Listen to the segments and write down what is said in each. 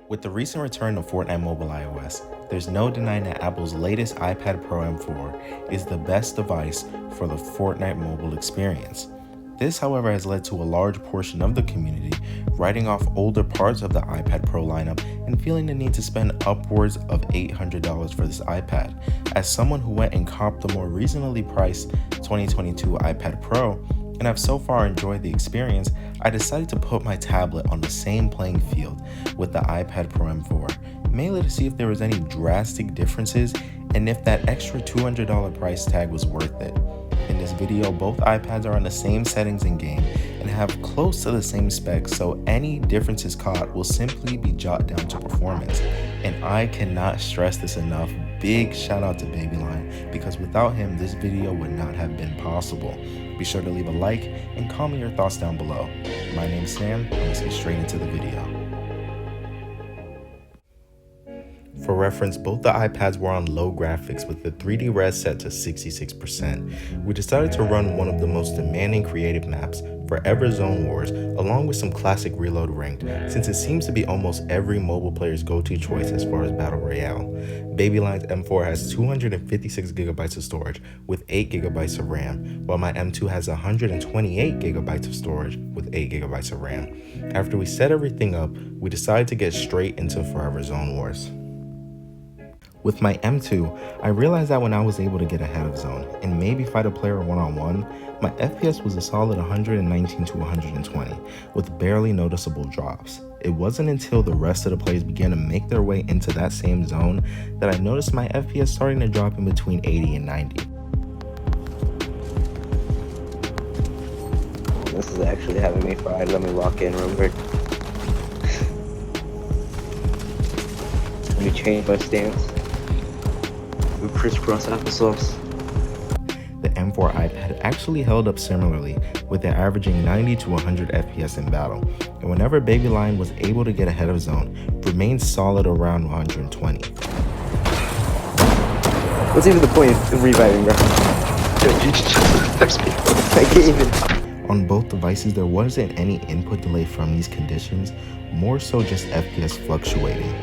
With the recent return of Fortnite Mobile iOS, there's no denying that Apple's latest iPad Pro M4 is the best device for the Fortnite mobile experience. This, however, has led to a large portion of the community writing off older parts of the iPad Pro lineup and feeling the need to spend upwards of $800 for this iPad. As someone who went and copped the more reasonably priced 2022 iPad Pro, and I've so far enjoyed the experience, I decided to put my tablet on the same playing field with the iPad Pro M4, mainly to see if there was any drastic differences and if that extra $200 price tag was worth it. In this video, both iPads are on the same settings in game and have close to the same specs, so any differences caught will simply be jotted down to performance. And I cannot stress this enough, big shout out to Babyline, because without him this video would not have been possible. Be sure to leave a like and comment your thoughts down below. My name's Sam, and let's get straight into the video. For reference, both the iPads were on low graphics with the 3D res set to 66%. We decided to run one of the most demanding creative maps, Forever Zone Wars, along with some classic Reload Ranked, since it seems to be almost every mobile player's go-to choice as far as Battle Royale. Babyline's M4 has 256GB of storage with 8GB of RAM, while my M2 has 128GB of storage with 8GB of RAM. After we set everything up, we decided to get straight into Forever Zone Wars. With my M2, I realized that when I was able to get ahead of zone and maybe fight a player one-on-one, my FPS was a solid 119 to 120 with barely noticeable drops. It wasn't until the rest of the players began to make their way into that same zone that I noticed my FPS starting to drop in between 80 and 90. This is actually having me fried. Let me lock in real quick. Let me change my stance. We crisscross applesauce. The M4 iPad actually held up similarly, with it averaging 90 to 100 FPS in battle, and whenever Babyline was able to get ahead of zone, remained solid around 120. What's even the point of reviving, bro? Dude, you just text me. I can't even. On both devices, there wasn't any input delay from these conditions, more so just FPS fluctuating.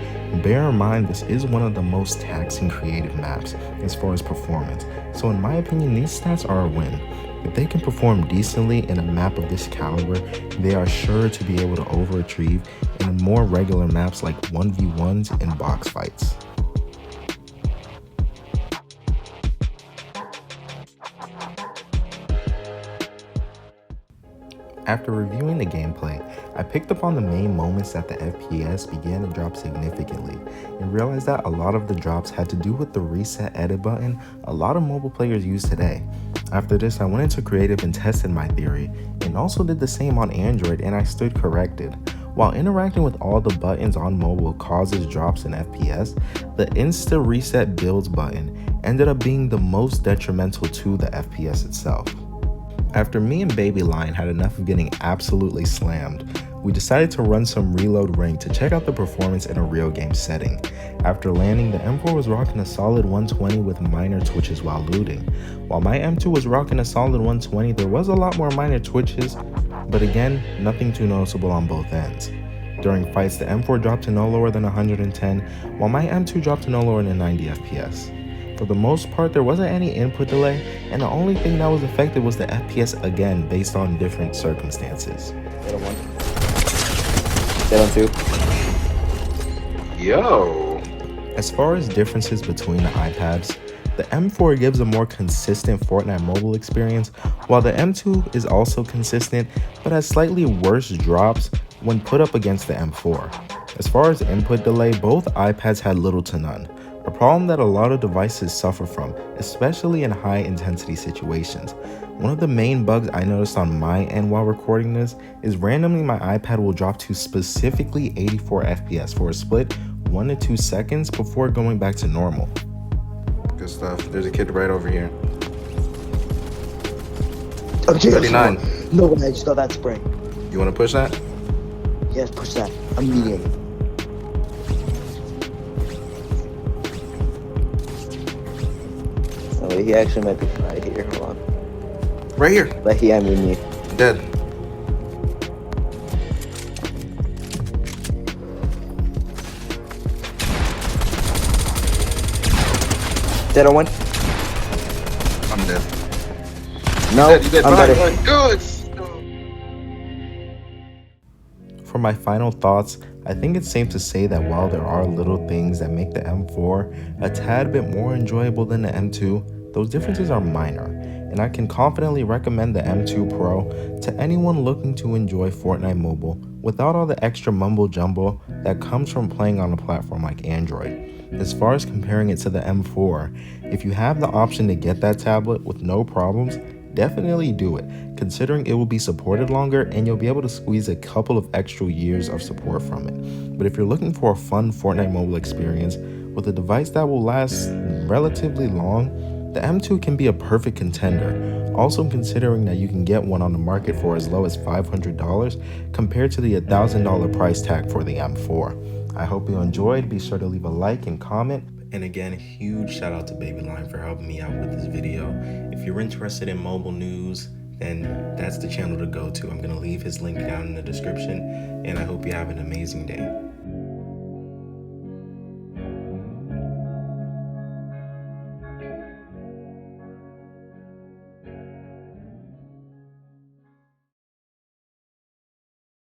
Bear in mind, this is one of the most taxing creative maps as far as performance, so in my opinion, these stats are a win. If they can perform decently in a map of this caliber, they are sure to be able to overachieve in more regular maps like 1v1s and box fights. After reviewing the gameplay, I picked up on the main moments that the FPS began to drop significantly and realized that a lot of the drops had to do with the reset edit button a lot of mobile players use today. After this, I went into creative and tested my theory and also did the same on Android, and I stood corrected. While interacting with all the buttons on mobile causes drops in FPS, the Insta Reset Builds button ended up being the most detrimental to the FPS itself. After me and Babyline had enough of getting absolutely slammed, we decided to run some Reload Ring to check out the performance in a real game setting. After landing, the M4 was rocking a solid 120 with minor twitches while looting. While my M2 was rocking a solid 120, there was a lot more minor twitches, but again, nothing too noticeable on both ends. During fights, the M4 dropped to no lower than 110, while my M2 dropped to no lower than 90 FPS. For the most part, there wasn't any input delay, and the only thing that was affected was the FPS again based on different circumstances. Dead on one. Dead on two. Yo! As far as differences between the iPads, the M4 gives a more consistent Fortnite mobile experience, while the M2 is also consistent but has slightly worse drops when put up against the M4. As far as input delay, both iPads had little to none, a problem that a lot of devices suffer from, especially in high intensity situations. One of the main bugs I noticed on my end while recording this is randomly my iPad will drop to specifically 84 FPS for a split 1 to 2 seconds before going back to normal. Good stuff. There's a kid right over here. Okay, 39. No way, I just got that spray. You want to push that? Yes, push that. Immediately. Oh, he actually might be right here. Hold on. Right here. But I mean me. Dead. Dead on one. I'm dead. No, Dead, you dead. I'm Behind, better. behind. Good. For my final thoughts, I think it's safe to say that while there are little things that make the M4 a tad bit more enjoyable than the M2, those differences are minor, and I can confidently recommend the M2 Pro to anyone looking to enjoy Fortnite Mobile without all the extra mumbo jumbo that comes from playing on a platform like Android. As far as comparing it to the M4, if you have the option to get that tablet with no problems, definitely do it, considering it will be supported longer and you'll be able to squeeze a couple of extra years of support from it. But if you're looking for a fun Fortnite mobile experience with a device that will last relatively long, the M2 can be a perfect contender. Also considering that you can get one on the market for as low as $500 compared to the $1,000 price tag for the M4. I hope you enjoyed. Be sure to leave a like and comment. And again, huge shout out to Baby Lion for helping me out with this video. If you're interested in mobile news, then that's the channel to go to. I'm going to leave his link down in the description, and I hope you have an amazing day.